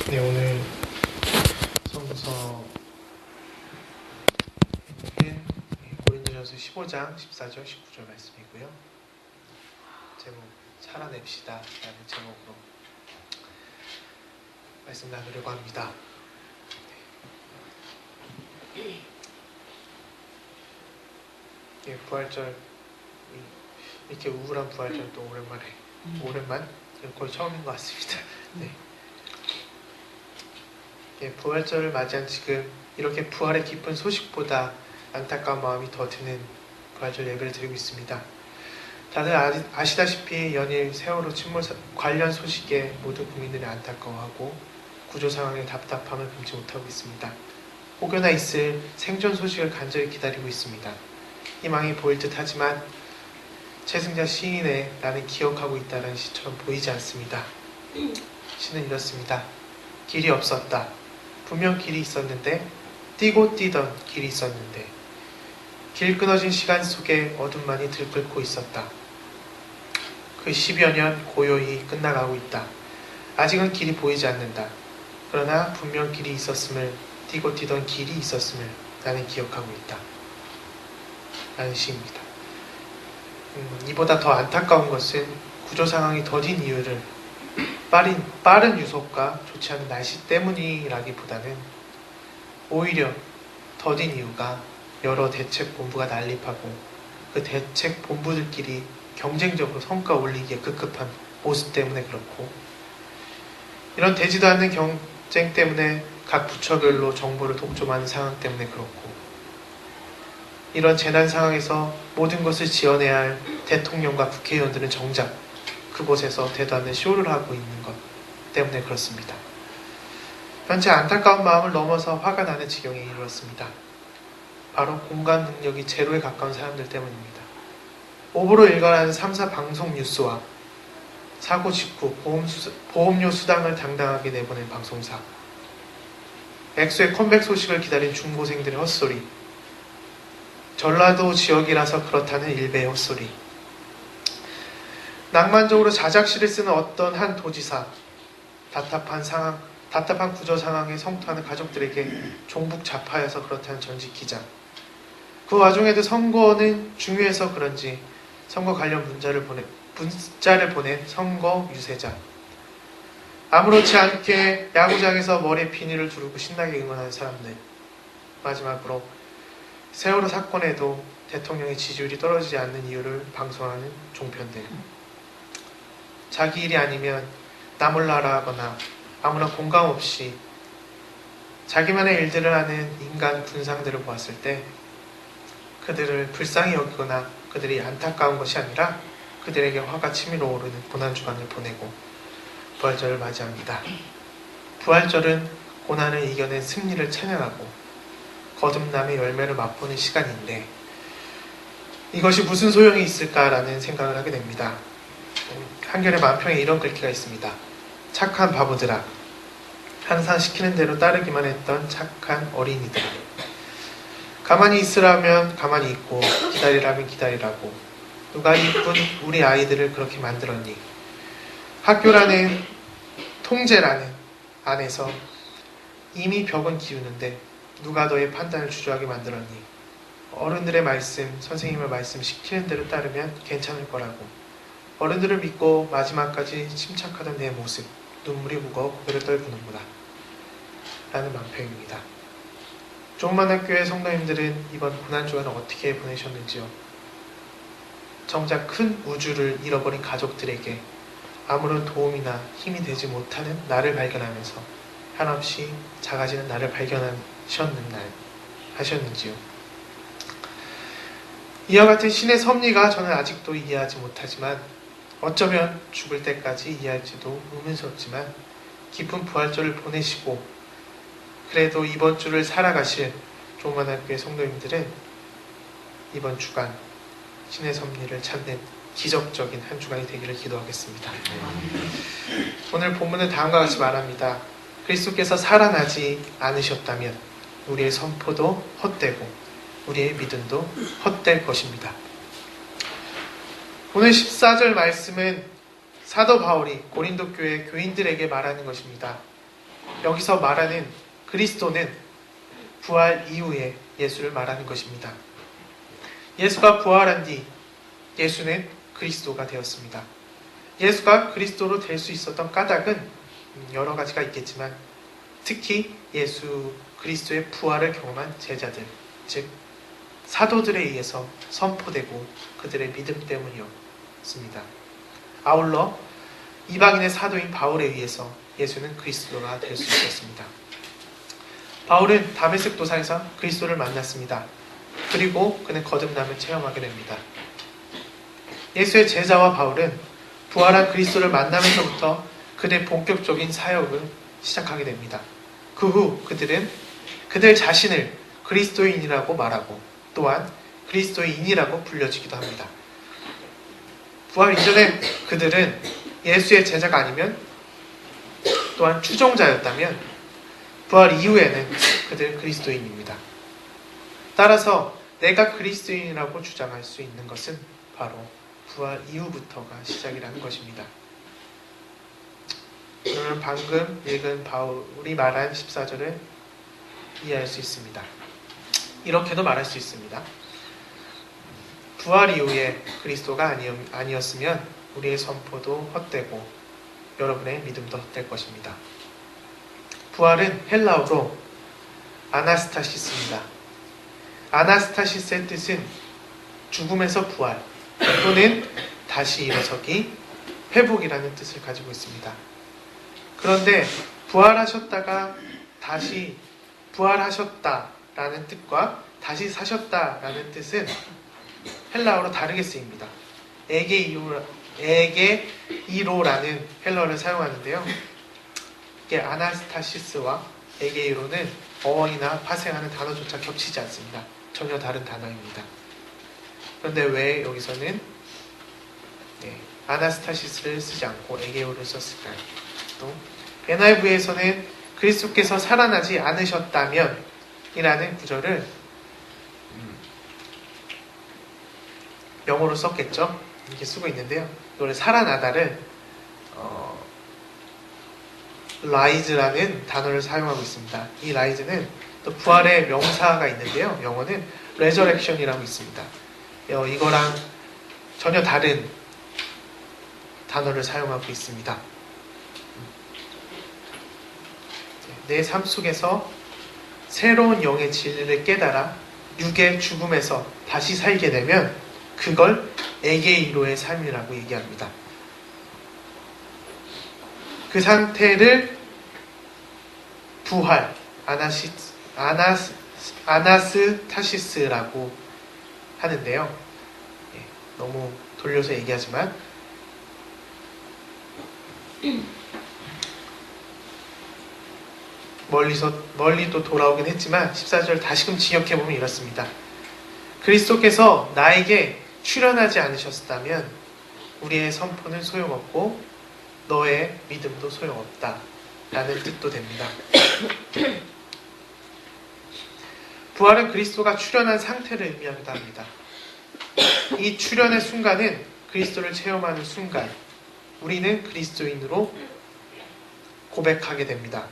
네, 오늘 성서는 고린도전서 15장 14절 19절 말씀이고요. 제목 살아냅시다 라는 제목으로 말씀 나누려고 합니다. 예, 부활절, 이렇게 우울한 부활절도 오랜만 거의 처음인 것 같습니다. 네. 예, 부활절을 맞이한 지금 이렇게 부활의 기쁜 소식보다 안타까운 마음이 더 드는 부활절 예배를 드리고 있습니다. 다들 아시다시피 연일 세월호 침몰 관련 소식에 모든 국민들이 안타까워하고 구조 상황에 답답함을 금치 못하고 있습니다. 혹여나 있을 생존 소식을 간절히 기다리고 있습니다. 희망이 보일 듯 하지만 최승자 시인의 나는 기억하고 있다는 시처럼 보이지 않습니다. 시는 이렇습니다. 길이 없었다. 분명 길이 있었는데 뛰고 뛰던 길이 있었는데 길 끊어진 시간 속에 어둠만이 들끓고 있었다. 그 10여 년 고요히 끝나가고 있다. 아직은 길이 보이지 않는다. 그러나 분명 길이 있었음을, 뛰고 뛰던 길이 있었음을 나는 기억하고 있다. 라는 시입니다. 이보다 더 안타까운 것은 구조 상황이 더딘 이유를 빠른 유속과 좋지 않은 날씨 때문이라기보다는 오히려 더딘 이유가 여러 대책본부가 난립하고 그 대책본부들끼리 경쟁적으로 성과 올리기에 급급한 모습 때문에 그렇고, 이런 되지도 않는 경쟁 때문에 각 부처별로 정보를 독점하는 상황 때문에 그렇고, 이런 재난 상황에서 모든 것을 지어내야 할 대통령과 국회의원들은 정작 그곳에서 되도 않는 쇼를 하고 있는 것 때문에 그렇습니다. 현재 안타까운 마음을 넘어서 화가 나는 지경에 이르렀습니다. 바로 공감 능력이 제로에 가까운 사람들 때문입니다. 오보로 일관하는 3사 방송 뉴스와 사고 직후 보험료 수당을 당당하게 내보낸 방송사, 엑소의 컴백 소식을 기다린 중고생들의 헛소리, 전라도 지역이라서 그렇다는 일베의 헛소리, 낭만적으로 자작시를 쓰는 어떤 한 도지사, 답답한 구조 상황에 성토하는 가족들에게 종북 좌파여서 그렇다는 전직 기자, 그 와중에도 선거는 중요해서 그런지 선거 관련 문자를 보낸 선거 유세자, 아무렇지 않게 야구장에서 머리에 비닐을 두르고 신나게 응원하는 사람들, 마지막으로 세월호 사건에도 대통령의 지지율이 떨어지지 않는 이유를 방송하는 종편들, 자기 일이 아니면 나 몰라라 하거나 아무나 공감 없이 자기만의 일들을 하는 인간 군상들을 보았을 때 그들을 불쌍히 여기거나 그들이 안타까운 것이 아니라 그들에게 화가 치밀어 오르는 고난주간을 보내고 부활절을 맞이합니다. 부활절은 고난을 이겨낸 승리를 찬양하고 거듭남의 열매를 맛보는 시간인데, 이것이 무슨 소용이 있을까라는 생각을 하게 됩니다. 한겨레 만평에 이런 글귀가 있습니다. 착한 바보들아, 항상 시키는 대로 따르기만 했던 착한 어린이들아, 가만히 있으라면 가만히 있고 기다리라면 기다리라고 누가 이쁜 우리 아이들을 그렇게 만들었니? 학교라는 통제라는 안에서 이미 벽은 기우는데 누가 너의 판단을 주저하게 만들었니? 어른들의 말씀, 선생님의 말씀 시키는 대로 따르면 괜찮을 거라고 어른들을 믿고 마지막까지 침착하던 내 모습, 눈물이 묵어 고개를 떨구는구나 라는 만평입니다. 조그만 학교의 성도님들은 이번 고난주간을 어떻게 보내셨는지요? 정작 큰 우주를 잃어버린 가족들에게 아무런 도움이나 힘이 되지 못하는 나를 발견하면서 한없이 작아지는 나를 하셨는지요? 이와 같은 신의 섭리가 저는 아직도 이해하지 못하지만, 어쩌면 죽을 때까지 이해할지도 의문스럽지만, 깊은 부활절을 보내시고 그래도 이번 주를 살아가실 조만학교의 성도님들은 이번 주간 신의 섭리를 찾는 기적적인 한 주간이 되기를 기도하겠습니다. 오늘 본문은 다음과 같이 말합니다. 그리스도께서 살아나지 않으셨다면 우리의 선포도 헛되고 우리의 믿음도 헛될 것입니다. 오늘 14절 말씀은 사도 바울이 고린도 교회 교인들에게 말하는 것입니다. 여기서 말하는 그리스도는 부활 이후의 예수를 말하는 것입니다. 예수가 부활한 뒤 예수는 그리스도가 되었습니다. 예수가 그리스도로 될 수 있었던 까닭은 여러 가지가 있겠지만 특히 예수 그리스도의 부활을 경험한 제자들, 즉 사도들에 의해서 선포되고 그들의 믿음 때문이었습니다. 아울러 이방인의 사도인 바울에 의해서 예수는 그리스도가 될 수 있었습니다. 바울은 다메섹 도상에서 그리스도를 만났습니다. 그리고 그는 거듭남을 체험하게 됩니다. 예수의 제자와 바울은 부활한 그리스도를 만나면서부터 그들의 본격적인 사역을 시작하게 됩니다. 그 후 그들 자신을 그리스도인이라고 말하고 또한 그리스도인이라고 불려지기도 합니다. 부활 이전에 그들은 예수의 제자가 아니면 또한 추종자였다면 부활 이후에는 그들은 그리스도인입니다. 따라서 내가 그리스도인이라고 주장할 수 있는 것은 바로 부활 이후부터가 시작이라는 것입니다. 그러면 방금 읽은 바울이 말한 14절을 이해할 수 있습니다. 이렇게도 말할 수 있습니다. 부활 이후에 그리스도가 아니었으면 우리의 선포도 헛되고 여러분의 믿음도 헛될 것입니다. 부활은 헬라어로 아나스타시스입니다. 아나스타시스의 뜻은 죽음에서 부활 또는 다시 일어서기, 회복이라는 뜻을 가지고 있습니다. 그런데 부활하셨다가 다시 부활하셨다라는 뜻과 다시 사셨다라는 뜻은 헬라어로 다르게 쓰입니다. 에게이로라는 헬라어를 사용하는데요. 이게 아나스타시스와 에게이로는 어원이나 파생하는 단어조차 겹치지 않습니다. 전혀 다른 단어입니다. 그런데 왜 여기서는 아나스타시스를 쓰지 않고 에게이로를 썼을까요? 또 NIV에서는 그리스도께서 살아나지 않으셨다면 이라는 구절을 영어로 썼겠죠. 이렇게 쓰고 있는데요. 이걸 살아나다를 rise라는 단어를 사용하고 있습니다. 이 rise는 또 부활의 명사가 있는데요. 영어는 resurrection이라고 있습니다. 이거랑 전혀 다른 단어를 사용하고 있습니다. 내 삶 속에서 새로운 영의 진리를 깨달아 육의 죽음에서 다시 살게 되면 그걸 에게이로의 삶이라고 얘기합니다. 그 상태를 부활, 아나스타시스라고 하는데요. 너무 돌려서 얘기하지만 멀리 또 돌아오긴 했지만 14절 다시금 지역해보면 이렇습니다. 그리스도께서 나에게 출현하지 않으셨다면 우리의 선포는 소용없고 너의 믿음도 소용없다 라는 뜻도 됩니다. 부활은 그리스도가 출현한 상태를 의미하기도 합니다. 이 출현의 순간은 그리스도를 체험하는 순간 우리는 그리스도인으로 고백하게 됩니다.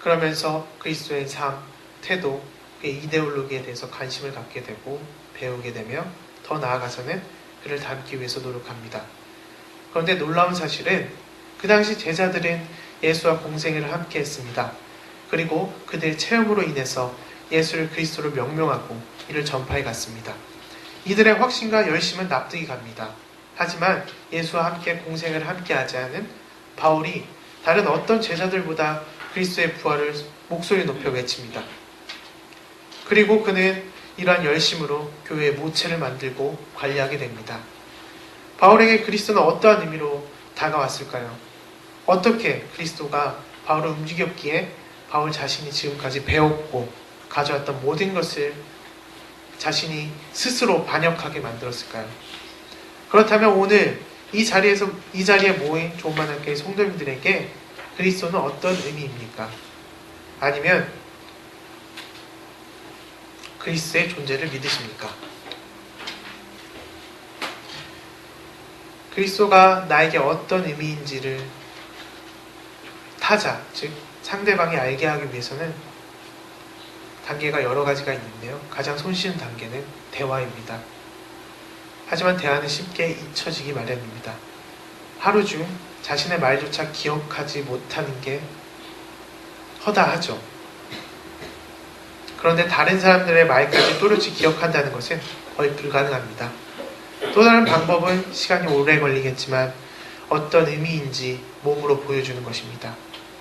그러면서 그리스도의 삶, 태도, 그의 이데올로기에 대해서 관심을 갖게 되고 배우게 되며 더 나아가서는 그를 닮기 위해서 노력합니다. 그런데 놀라운 사실은 그 당시 제자들은 예수와 공생애를 함께 했습니다. 그리고 그들의 체험으로 인해서 예수를 그리스도로 명명하고 이를 전파해 갔습니다. 이들의 확신과 열심은 납득이 갑니다. 하지만 예수와 함께 공생애를 함께 하지 않은 바울이 다른 어떤 제자들보다 그리스도의 부활을 목소리 높여 외칩니다. 그리고 그는 이러한 열심으로 교회의 모체를 만들고 관리하게 됩니다. 바울에게 그리스도는 어떠한 의미로 다가왔을까요? 어떻게 그리스도가 바울을 움직였기에 바울 자신이 지금까지 배웠고 가져왔던 모든 것을 자신이 스스로 반역하게 만들었을까요? 그렇다면 오늘 이 자리에 모인 조만한교회 성도님들에게 그리스도는 어떤 의미입니까? 아니면 그리스도의 존재를 믿으십니까? 그리스도가 나에게 어떤 의미인지를 타자, 즉 상대방이 알게 하기 위해서는 단계가 여러 가지가 있는데요. 가장 손쉬운 단계는 대화입니다. 하지만 대화는 쉽게 잊혀지기 마련입니다. 하루 중 자신의 말조차 기억하지 못하는 게 허다하죠. 그런데 다른 사람들의 말까지 또렷이 기억한다는 것은 거의 불가능합니다. 또 다른 방법은 시간이 오래 걸리겠지만 어떤 의미인지 몸으로 보여주는 것입니다.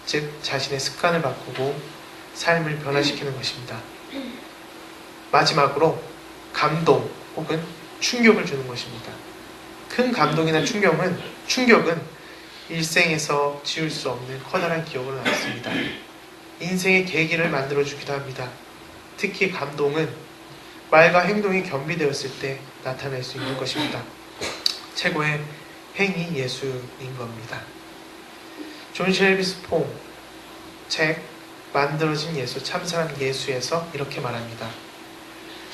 즉 자신의 습관을 바꾸고 삶을 변화시키는 것입니다. 마지막으로 감동 혹은 충격을 주는 것입니다. 큰 감동이나 충격은 일생에서 지울 수 없는 커다란 기억을 낳습니다. 인생의 계기를 만들어주기도 합니다. 특히 감동은 말과 행동이 겸비되었을 때 나타날 수 있는 것입니다. 최고의 행위 예수인 겁니다. 존 쉘비 스퐁 책 만들어진 예수, 참사한 예수에서 이렇게 말합니다.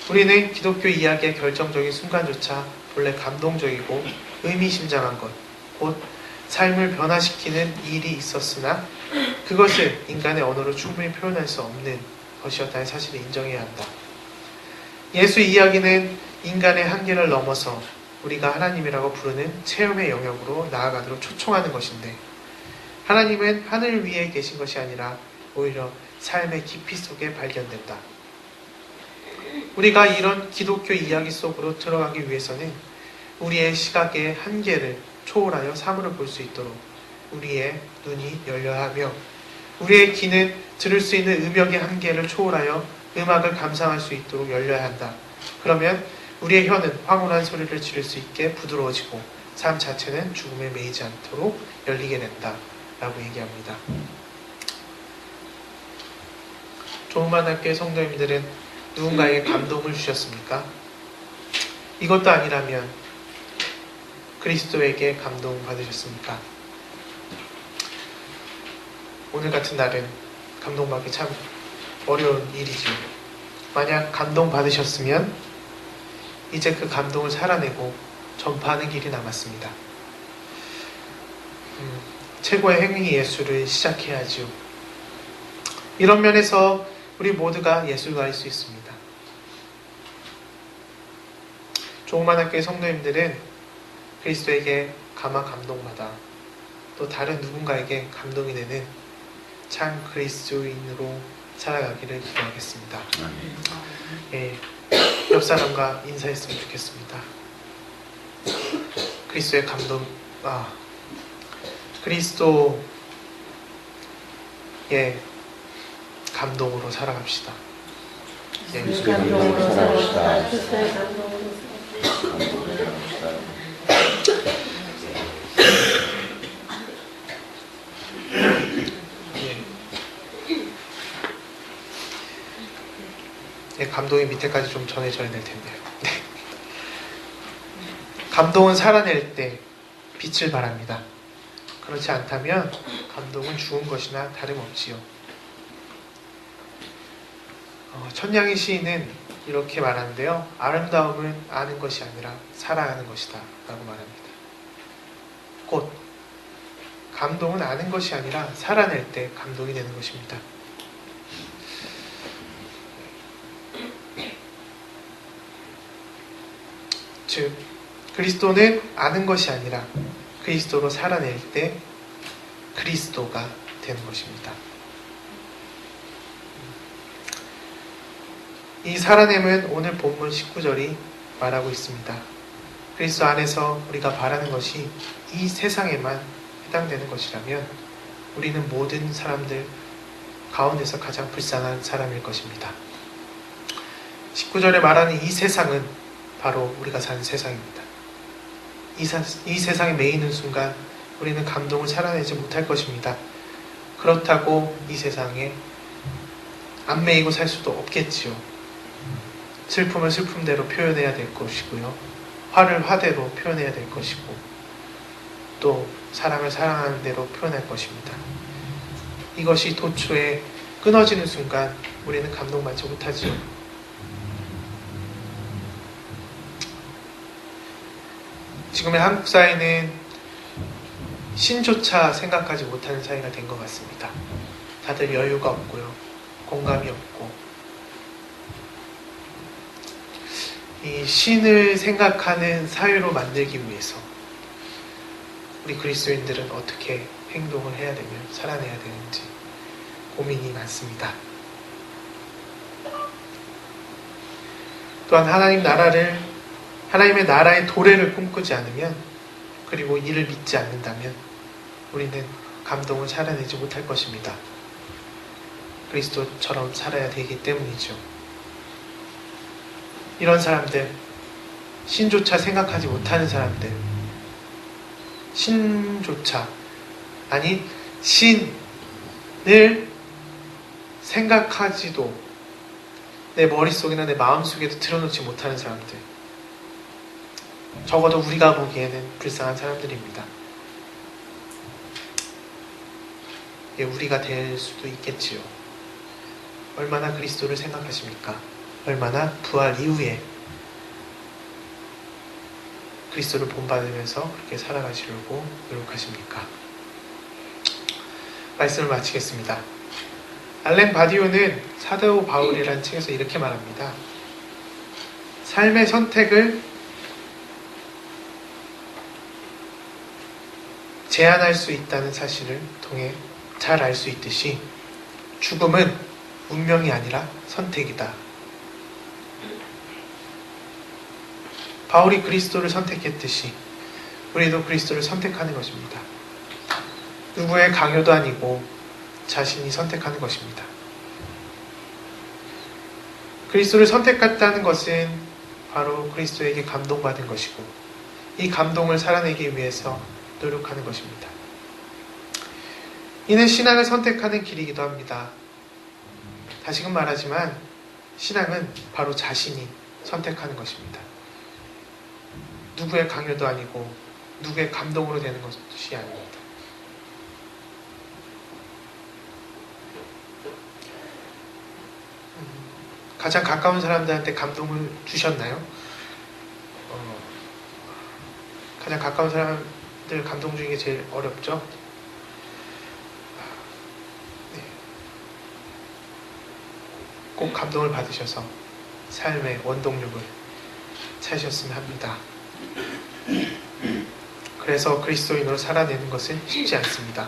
우리는 기독교 이야기의 결정적인 순간조차 본래 감동적이고 의미심장한 것, 곧 삶을 변화시키는 일이 있었으나 그것을 인간의 언어로 충분히 표현할 수 없는 것이었다는 사실을 인정해야 한다. 예수 이야기는 인간의 한계를 넘어서 우리가 하나님이라고 부르는 체험의 영역으로 나아가도록 초청하는 것인데, 하나님은 하늘 위에 계신 것이 아니라 오히려 삶의 깊이 속에 발견된다. 우리가 이런 기독교 이야기 속으로 들어가기 위해서는 우리의 시각의 한계를 초월하여 사물을 볼 수 있도록 우리의 눈이 열려야 하며, 우리의 귀는 들을 수 있는 음역의 한계를 초월하여 음악을 감상할 수 있도록 열려야 한다. 그러면 우리의 혀는 황홀한 소리를 지를 수 있게 부드러워지고 삶 자체는 죽음에 매이지 않도록 열리게 된다 라고 얘기합니다. 조그만학교의 성도님들은 누군가에게 감동을 주셨습니까? 이것도 아니라면 그리스도에게 감동 받으셨습니까? 오늘 같은 날은 감동받기 참 어려운 일이지요. 만약 감동 받으셨으면 이제 그 감동을 살아내고 전파하는 길이 남았습니다. 최고의 행위 예수를 시작해야지요. 이런 면에서 우리 모두가 예술가일 수 있습니다. 조그만학교의 성도님들은 그리스도에게 감화 감동받아 또 다른 누군가에게 감동이 되는 참 그리스도인으로 살아가기를 기도하겠습니다. 예, 옆 사람과 인사했으면 좋겠습니다. 그리스도의 감동, 그리스도의 감동으로 살아갑시다. 예. 감동으로 살아갑시다. 예, 감동이 밑에까지 좀 전해져야 될 텐데요. 감동은 살아낼 때 빛을 발합니다. 그렇지 않다면 감동은 죽은 것이나 다름없지요. 천냥이 시인은 이렇게 말하는데요. 아름다움은 아는 것이 아니라 살아가는 것이다 라고 말합니다. 곧 감동은 아는 것이 아니라 살아낼 때 감동이 되는 것입니다. 즉 그리스도는 아는 것이 아니라 그리스도로 살아낼 때 그리스도가 되는 것입니다. 이 살아냄은 오늘 본문 19절이 말하고 있습니다. 그리스도 안에서 우리가 바라는 것이 이 세상에만 해당되는 것이라면 우리는 모든 사람들 가운데서 가장 불쌍한 사람일 것입니다. 19절에 말하는 이 세상은 바로 우리가 사는 세상입니다. 이 세상에 매이는 순간 우리는 감동을 살아내지 못할 것입니다. 그렇다고 이 세상에 안 매이고 살 수도 없겠지요. 슬픔을 슬픔대로 표현해야 될 것이고요. 화를 화대로 표현해야 될 것이고 또 사랑을 사랑하는 대로 표현할 것입니다. 이것이 도초에 끊어지는 순간 우리는 감동받지 못하지요. 지금의 한국 사회는 신조차 생각하지 못하는 사이가 된 것 같습니다. 다들 여유가 없고요. 공감이 없고. 이 신을 생각하는 사회로 만들기 위해서 우리 그리스도인들은 어떻게 행동을 해야 되며 살아내야 되는지 고민이 많습니다. 또한 하나님의 나라의 도래를 꿈꾸지 않으면, 그리고 이를 믿지 않는다면 우리는 감동을 살아내지 못할 것입니다. 그리스도처럼 살아야 되기 때문이죠. 이런 사람들, 신조차 생각하지 못하는 사람들, 신을 생각하지도 내 머릿속이나 내 마음속에도 들어놓지 못하는 사람들, 적어도 우리가 보기에는 불쌍한 사람들입니다. 예, 우리가 될 수도 있겠지요. 얼마나 그리스도를 생각하십니까? 얼마나 부활 이후에 그리스도를 본받으면서 그렇게 살아가시려고 노력하십니까? 말씀을 마치겠습니다. 알렌 바디오는 사도 바울이라는 책에서 이렇게 말합니다. 삶의 선택을 제한할 수 있다는 사실을 통해 잘 알 수 있듯이 죽음은 운명이 아니라 선택이다. 바울이 그리스도를 선택했듯이 우리도 그리스도를 선택하는 것입니다. 누구의 강요도 아니고 자신이 선택하는 것입니다. 그리스도를 선택했다는 것은 바로 그리스도에게 감동받은 것이고, 이 감동을 살아내기 위해서 노력하는 것입니다. 이는 신앙을 선택하는 길이기도 합니다. 다시금 말하지만 신앙은 바로 자신이 선택하는 것입니다. 누구의 강요도 아니고 누구의 감동으로 되는 것이 아닙니다. 가장 가까운 사람들한테 감동을 주셨나요? 가장 가까운 사람들 감동 주는 게 제일 어렵죠? 네. 꼭 감동을 받으셔서 삶의 원동력을 찾으셨으면 합니다. 그래서 그리스도인으로 살아내는 것은 쉽지 않습니다.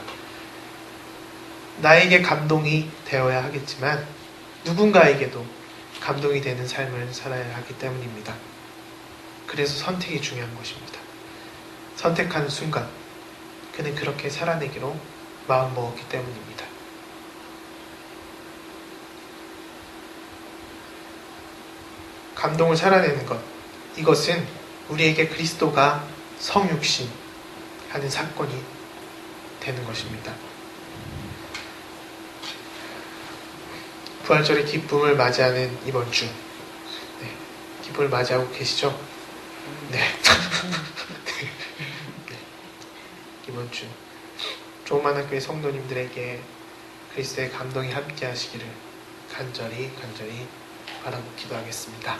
나에게 감동이 되어야 하겠지만 누군가에게도 감동이 되는 삶을 살아야 하기 때문입니다. 그래서 선택이 중요한 것입니다. 선택하는 순간 그는 그렇게 살아내기로 마음먹었기 때문입니다. 감동을 살아내는 것, 이것은 우리에게 그리스도가 성육신 하는 사건이 되는 것입니다. 부활절의 기쁨을 맞이하는 이번 주, 네, 기쁨을 맞이하고 계시죠? 네. 네. 이번 주 조그만 학교의 성도님들에게 그리스도의 감동이 함께 하시기를 간절히 바라고 기도하겠습니다.